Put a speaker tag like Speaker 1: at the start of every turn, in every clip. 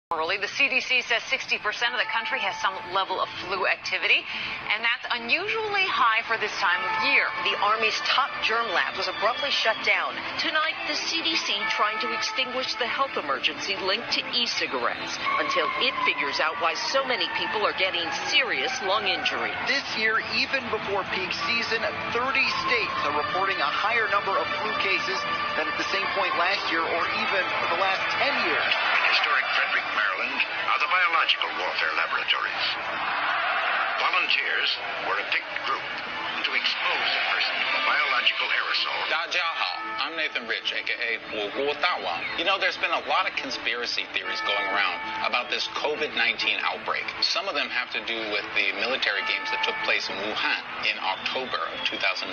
Speaker 1: Early, the CDC says 60% of the country has some level of flu activity, and that's unusually high for this time of year.
Speaker 2: The Army's top germ lab was abruptly shut down. Tonight, the CDC trying to extinguish the health emergency linked to e-cigarettes until it figures out why so many people are getting serious lung injury.
Speaker 3: This year, even before peak season, 30 states are reporting a higher number of flu cases than at the same point last year or even for the last 10 years.
Speaker 4: In historic Frederick, Maryland, are the biological warfare laboratories. Volunteers were a picked group to expose a person to a biological aerosol.
Speaker 5: 大家好, I'm Nathan Rich, aka 我国大王. You know, there's been a lot of conspiracy theories going around about this COVID-19 outbreak. Some of them have to do with the military games that took place in Wuhan in October of 2019.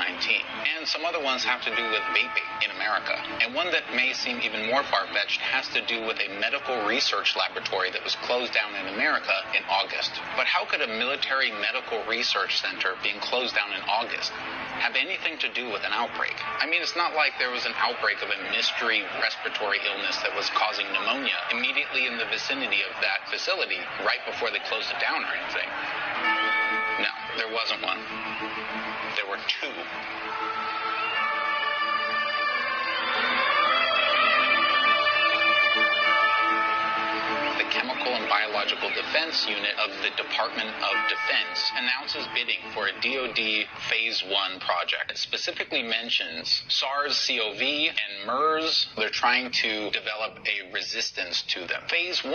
Speaker 5: And some other ones have to do with vaping in America. And one that may seem even more far-fetched has to do with a medical research laboratory that was closed down in America in August. But how could a military medical research center being closed down in August have anything to do with an outbreak? I mean, it's not like there was an outbreak of a mystery respiratory illness that was causing pneumonia immediately in the vicinity of that facility right before they closed it down or anything. No, there wasn't one. There were two. Chemical and Biological Defense Unit of the Department of Defense announces bidding for a DoD Phase 1 project. It specifically mentions SARS-CoV and MERS. They're trying to develop a resistance to them. Phase 1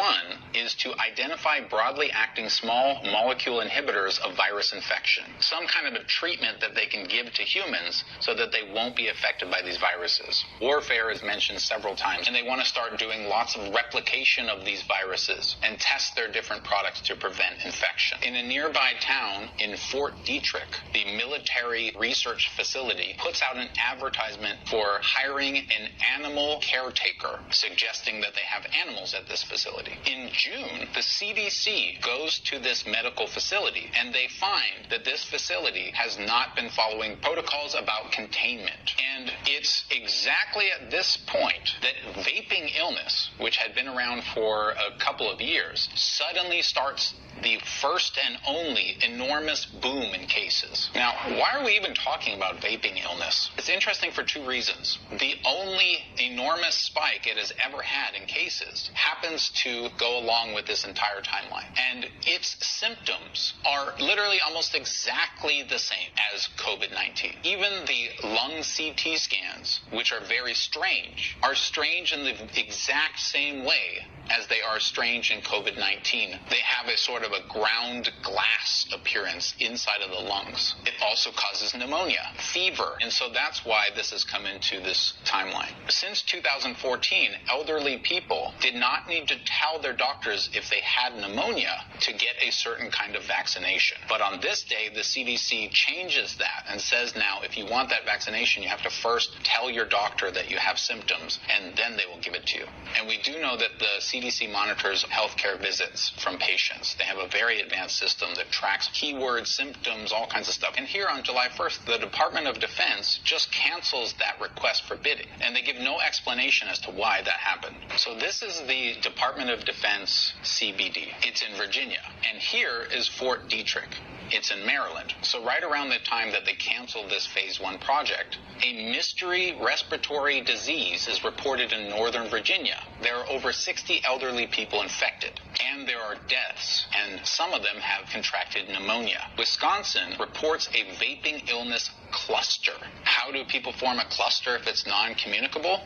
Speaker 5: is to identify broadly acting small molecule inhibitors of virus infection, some kind of a treatment that they can give to humans so that they won't be affected by these viruses. Warfare is mentioned several times, and they want to start doing lots of replication of these viruses and test their different products to prevent infection. In a nearby town in Fort Detrick, the military research facility puts out an advertisement for hiring an animal caretaker, suggesting that they have animals at this facility. In June, the CDC goes to this medical facility and they find that this facility has not been following protocols about containment. And it's exactly at this point that vaping illness, which had been around for a couple of years, suddenly starts the first and only enormous boom in cases. Now, why are we even talking about vaping illness? It's interesting for two reasons. The only enormous spike it has ever had in cases happens to go along with this entire timeline. And its symptoms are literally almost exactly the same as COVID-19. Even the lung CT scans, which are very strange, are strange in the exact same way as they are strange in COVID-19. They have a sort of a ground glass appearance inside of the lungs. It also causes pneumonia, fever, and so that's why this has come into this timeline. Since 2014, elderly people did not need to tell their doctors if they had pneumonia to get a certain kind of vaccination. But on this day, the CDC changes that and says now if you want that vaccination, you have to first tell your doctor that you have symptoms, and then they will give it to you. And we do know that the CDC monitors healthcare visits from patients. They have a very advanced system that tracks keywords, symptoms, all kinds of stuff. And here on July 1st, the Department of Defense just cancels that request for bidding. And they give no explanation as to why that happened. So this is the Department of Defense CBD. It's in Virginia. And here is Fort Detrick. It's in Maryland. So right around the time that they canceled this Phase 1 project, a mystery respiratory disease is reported in Northern Virginia. There are over 60 elderly people infected, and there are deaths, and some of them have contracted pneumonia. Wisconsin reports a vaping illness cluster. How do people form a cluster if it's non-communicable?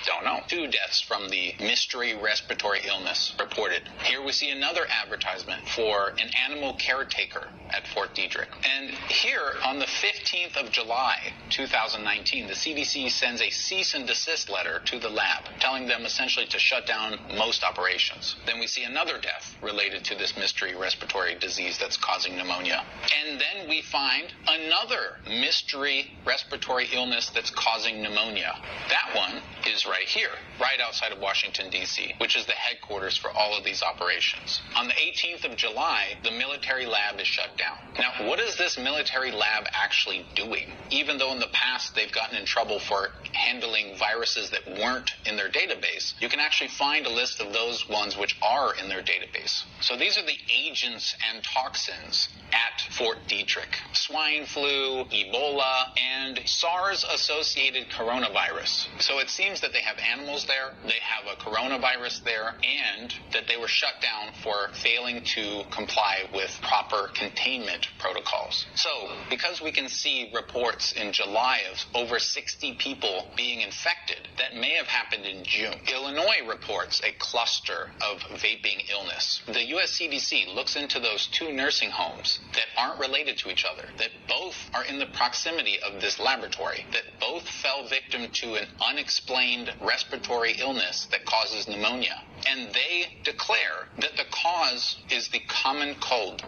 Speaker 5: Don't know. 2 deaths from the mystery respiratory illness reported. Here we see another advertisement for an animal caretaker at Fort Detrick. And here on the 15th of July, 2019, the CDC sends a cease and desist letter to the lab, telling them essentially to shut down most operations. Then we see another death related to this mystery respiratory disease that's causing pneumonia. And then we find another mystery respiratory illness that's causing pneumonia. That one is right here, right outside of Washington, D.C., which is the headquarters for all of these operations. On the 18th of July, the military lab is shut down. Now, what is this military lab actually doing? Even though in the past they've gotten in trouble for handling viruses that weren't in their database, you can actually find a list of those ones which are in their database. So these are the agents and toxins at Fort Detrick: swine flu, Ebola, and SARS-associated coronavirus. So it seems that they have animals there, they have a coronavirus there, and that they were shut down for failing to comply with proper containment protocols. So because we can see reports in July of over 60 people being infected, that may have happened in June. Illinois reports a cluster of vaping illness. The US CDC looks into those two nursing homes that aren't related to each other, that both are in the proximity of this laboratory, that both fell victim to an unexplained respiratory illness that causes pneumonia. And they declare that the cause is the common cold.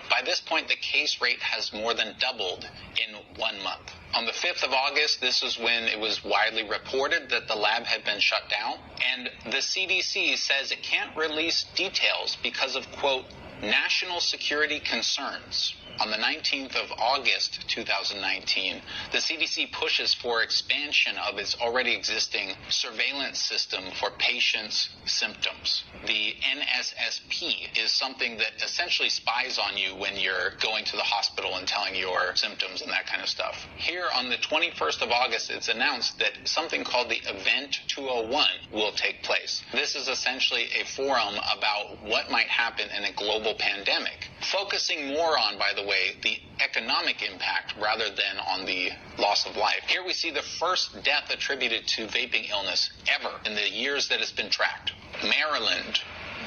Speaker 5: By this point, the case rate has more than doubled in 1 month. On the 5th of August, this is when it was widely reported that the lab had been shut down. And the CDC says it can't release details because of, quote, national security concerns. On the 19th of August 2019, the CDC pushes for expansion of its already existing surveillance system for patients' symptoms. The NSSP is something that essentially spies on you when you're going to the hospital and telling your symptoms and that kind of stuff. Here on the 21st of August, it's announced that something called the Event 201 will take place. This is essentially a forum about what might happen in a global pandemic, focusing more on, by the way, the economic impact rather than on the loss of life. Here we see the first death attributed to vaping illness ever in the years that it's been tracked. Maryland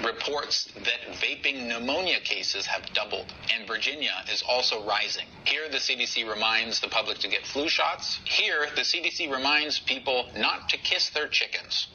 Speaker 5: reports that vaping pneumonia cases have doubled, and Virginia is also rising. Here, the CDC reminds the public to get flu shots. Here, the CDC reminds people not to kiss their chickens.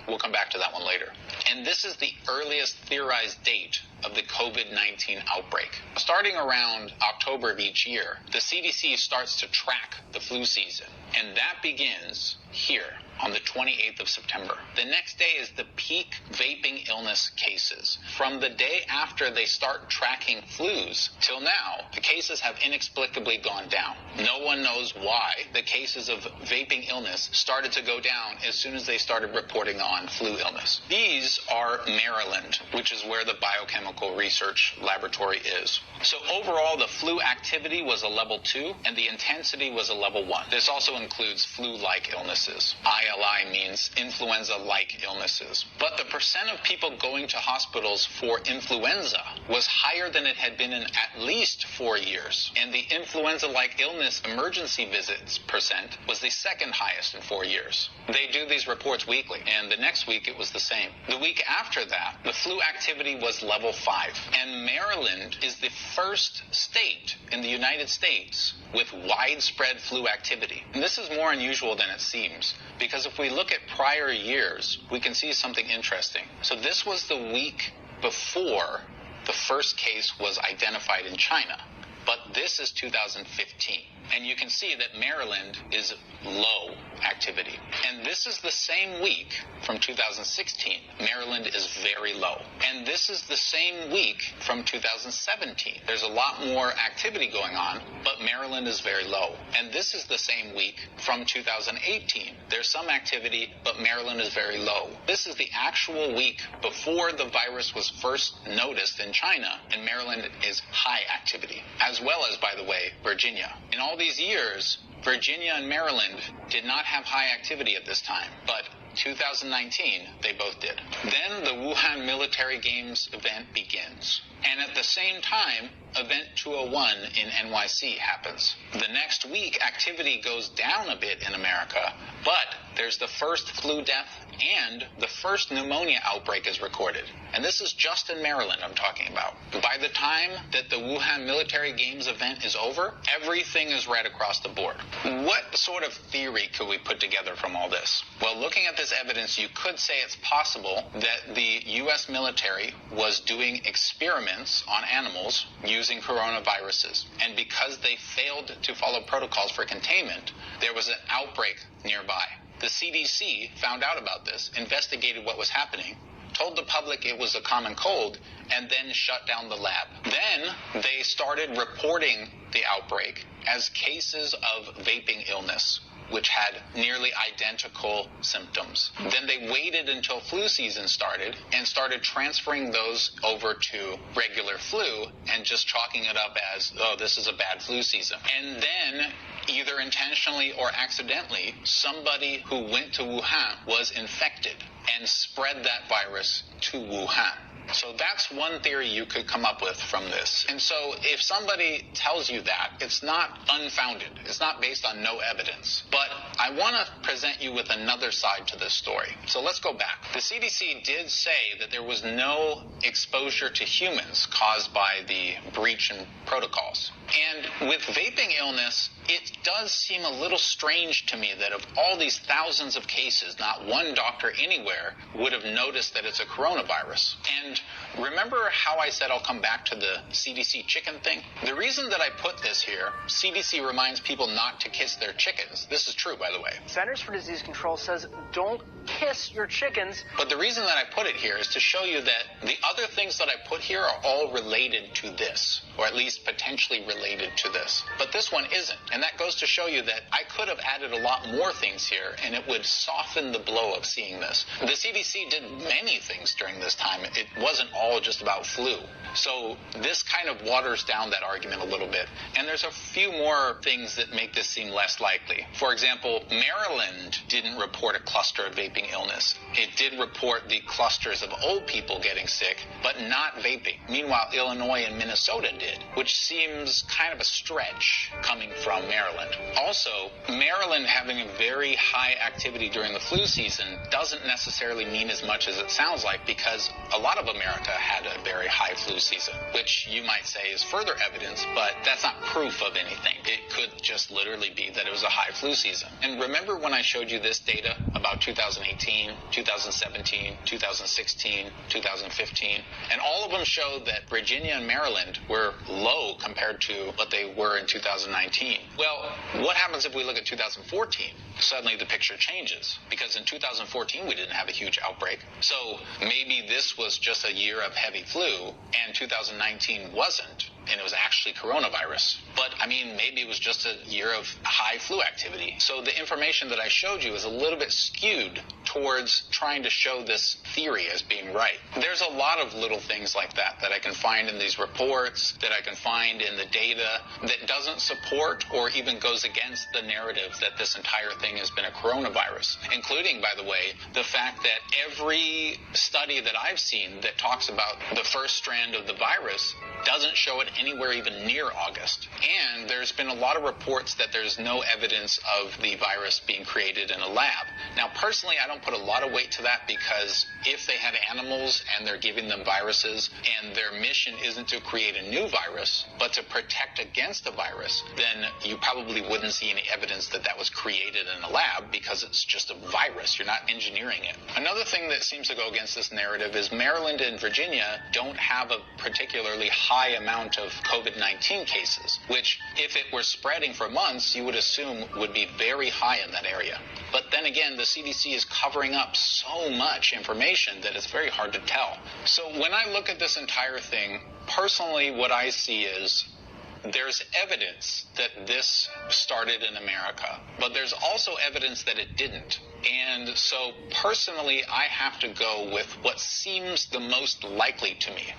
Speaker 5: We'll come back to that one later. And this is the earliest theorized date of the COVID-19 outbreak. Starting around October of each year, the CDC starts to track the flu season, and that begins here on the 28th of September. The next day is the peak vaping illness cases. From the day after they start tracking flus till now, the cases have inexplicably gone down. No one knows why the cases of vaping illness started to go down as soon as they started reporting on flu illness. These are Maryland, which is where the biochemical research laboratory is. So overall, the flu activity was a level 2 and the intensity was a level 1. This also includes flu-like illnesses. ILI means influenza-like illnesses. But the percent of people going to hospitals for influenza was higher than it had been in at least 4 years. And the influenza-like illness emergency visits percent was the second highest in 4 years. They do these reports weekly, and the next week it was the same. The week after that, the flu activity was level 5. And Maryland is the first state in the United States with widespread flu activity. And this is more unusual than it seems, because if we look at prior years, we can see something interesting. So this was the week before the first case was identified in China, but this is 2015. And you can see that Maryland is low activity. And this is the same week from 2016. Maryland is very low. And this is the same week from 2017. There's a lot more activity going on, but Maryland is very low. And this is the same week from 2018. There's some activity, but Maryland is very low. This is the actual week before the virus was first noticed in China, and Maryland is high activity, as well as, by the way, Virginia. In all these years, Virginia and Maryland did not have high activity at this time, but 2019, they both did. Then the Wuhan Military Games event begins. And at the same time, Event 201 in NYC happens. The next week, activity goes down a bit in America, but there's the first flu death and the first pneumonia outbreak is recorded. And this is just in Maryland I'm talking about. By the time that the Wuhan Military Games event is over, everything is red across the board. What sort of theory could we put together from all this? Well, looking at this evidence, you could say it's possible that the U.S. military was doing experiments on animals using coronaviruses. And because they failed to follow protocols for containment, there was an outbreak nearby. The CDC found out about this, investigated what was happening, told the public it was a common cold, and then shut down the lab. Then they started reporting the outbreak as cases of vaping illness. which had nearly identical symptoms. Then they waited until flu season started and started transferring those over to regular flu and just chalking it up as, oh, this is a bad flu season. And then, either intentionally or accidentally, somebody who went to Wuhan was infected and spread that virus to Wuhan. So that's one theory you could come up with from this. And so if somebody tells you that, it's not unfounded. It's not based on no evidence. But I want to present you with another side to this story. So let's go back. The CDC did say that there was no exposure to humans caused by the breach in protocols. And with vaping illness, it does seem a little strange to me that of all these thousands of cases, not one doctor anywhere would have noticed that it's a coronavirus. And remember how I said I'll come back to the CDC chicken thing? The reason that I put this here, CDC reminds people not to kiss their chickens. This is true, by the way.
Speaker 6: Centers for Disease Control says don't kiss your chickens.
Speaker 5: But the reason that I put it here is to show you that the other things that I put here are all related to this, or at least potentially related to this. But this one isn't. And that goes to show you that I could have added a lot more things here, and it would soften the blow of seeing this. The CDC did many things during this time. It wasn't all just about flu. So this kind of waters down that argument a little bit. And there's a few more things that make this seem less likely. For example, Maryland didn't report a cluster of vaping illness. It did report the clusters of old people getting sick, but not vaping. Meanwhile, Illinois and Minnesota did, which seems kind of a stretch coming from Maryland. Also, Maryland having a very high activity during the flu season doesn't necessarily mean as much as it sounds like, because a lot of America had a very high flu season, which you might say is further evidence, but that's not proof of anything. It could just literally be that it was a high flu season. And remember when I showed you this data about 2018, 2017, 2016, 2015, and all of them showed that Virginia and Maryland were low compared to what they were in 2019. Well, what happens if we look at 2014? Suddenly the picture changes, because in 2014 we didn't have a huge outbreak. So maybe this was just a year of heavy flu and 2019 wasn't, and it was actually coronavirus. But I mean, maybe it was just a year of high flu activity. So the information that I showed you is a little bit skewed towards trying to show this theory as being right. There's a lot of little things like that I can find in these reports, that I can find in the data, that doesn't support or even goes against the narrative that this entire thing has been a coronavirus, including, by the way, the fact that every study that I've seen that talks about the first strand of the virus doesn't show it anywhere even near August. And there's been a lot of reports that there's no evidence of the virus being created in a lab. Now, personally, I don't put a lot of weight to that, because if they had animals and they're giving them viruses and their mission isn't to create a new virus, but to protect against a virus, then you probably wouldn't see any evidence that that was created in a lab, because it's just a virus. You're not engineering it. Another thing that seems to go against this narrative is Maryland and Virginia don't have a particularly high amount of COVID-19 cases, which, if it were spreading for months, you would assume would be very high in that area. But then again, the CDC is covering up so much information that it's very hard to tell. So when I look at this entire thing, personally, what I see is there's evidence that this started in America, but there's also evidence that it didn't. And so personally, I have to go with what seems the most likely to me.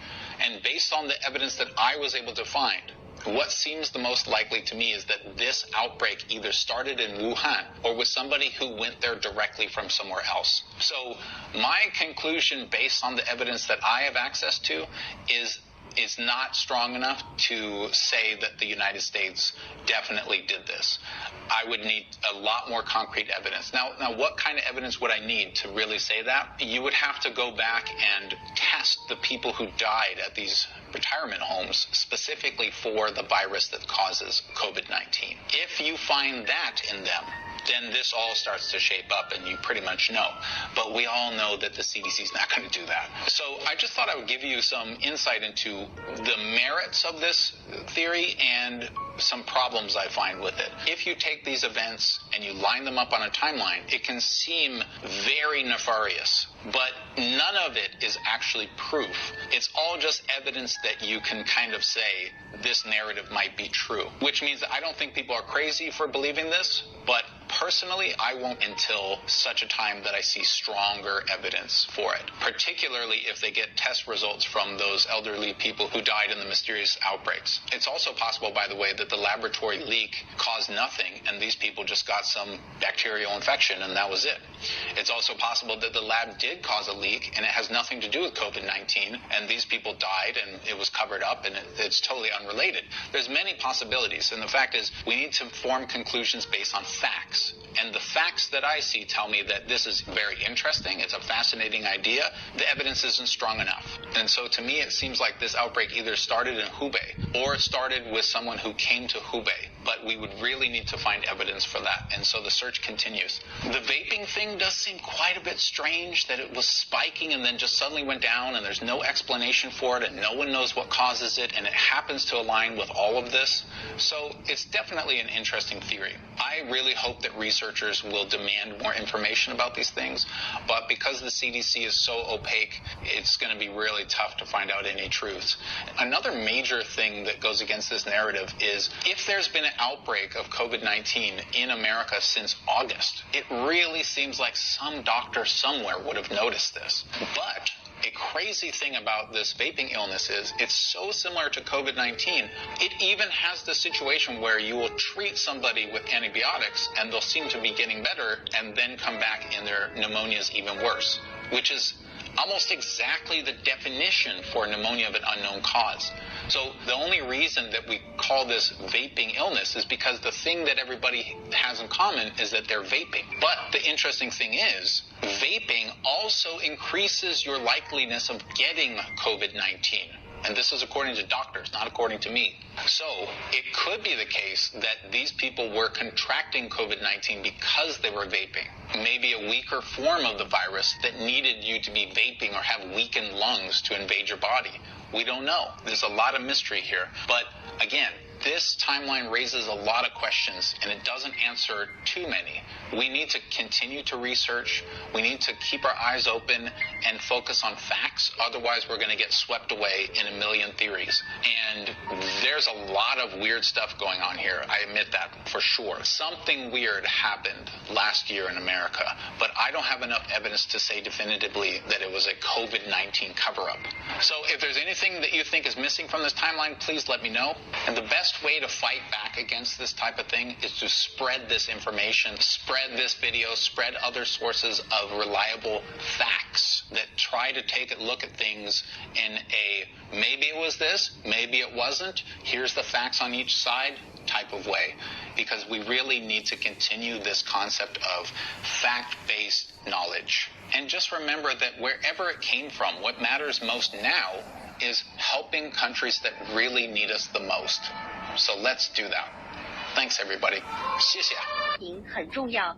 Speaker 5: And based on the evidence that I was able to find, what seems the most likely to me is that this outbreak either started in Wuhan or with somebody who went there directly from somewhere else. So my conclusion, based on the evidence that I have access to, is not strong enough to say that the United States definitely did this. I would need a lot more concrete evidence. Now, what kind of evidence would I need to really say that? You would have to go back and test the people who died at these retirement homes specifically for the virus that causes COVID-19. If you find that in them, then this all starts to shape up and you pretty much know. But we all know that the CDC is not going to do that. So I just thought I would give you some insight into the merits of this theory and some problems I find with it. If you take these events and you line them up on a timeline, it can seem very nefarious, but none of it is actually proof. It's all just evidence that you can kind of say this narrative might be true, which means that I don't think people are crazy for believing this, but Personally, I won't until such a time that I see stronger evidence for it, particularly if they get test results from those elderly people who died in the mysterious outbreaks. It's also possible, by the way, that the laboratory leak caused nothing and these people just got some bacterial infection and that was it. It's also possible that the lab did cause a leak and it has nothing to do with COVID-19 and these people died and it was covered up and it's totally unrelated. There's many possibilities, and the fact is we need to form conclusions based on facts. And the facts that I see tell me that this is very interesting. It's a fascinating idea. The evidence isn't strong enough. And so to me, it seems like this outbreak either started in Hubei or it started with someone who came to Hubei. But we would really need to find evidence for that. And so the search continues. The vaping thing does seem quite a bit strange, that it was spiking and then just suddenly went down and there's no explanation for it and no one knows what causes it, and it happens to align with all of this. So it's definitely an interesting theory. I really hope that researchers will demand more information about these things, but because the CDC is so opaque, it's going to be really tough to find out any truths. Another major thing that goes against this narrative is if there's been an outbreak of COVID-19 in America since August, it really seems like some doctor somewhere would have noticed this. But a crazy thing about this vaping illness is it's so similar to COVID-19. It even has the situation where you will treat somebody with antibiotics and they'll seem to be getting better and then come back and their pneumonia is even worse, which is almost exactly the definition for pneumonia of an unknown cause. So the only reason that we call this vaping illness is because the thing that everybody has in common is that they're vaping. But the interesting thing is, vaping also increases your likeliness of getting COVID-19. And this is according to doctors, not according to me. So it could be the case that these people were contracting COVID-19 because they were vaping. Maybe a weaker form of the virus that needed you to be vaping or have weakened lungs to invade your body. We don't know. There's a lot of mystery here. But again, this timeline raises a lot of questions and it doesn't answer too many. We need to continue to research. We need to keep our eyes open and focus on facts. Otherwise, we're going to get swept away in a million theories. And there's a lot of weird stuff going on here. I admit that for sure. Something weird happened last year in America, but I don't have enough evidence to say definitively that it was a COVID-19 cover-up. So if there's anything that you think is missing from this timeline, please let me know. And the best way to fight back against this type of thing is to spread this information, spread this video, spread other sources of reliable facts that try to take a look at things in a maybe it was this, maybe it wasn't, here's the facts on each side type of way, because we really need to continue this concept of fact-based knowledge. And just remember that wherever it came from, what matters most now is helping countries that really need us the most. So let's do that. Thanks, everybody. 谢谢。
Speaker 7: 很重要。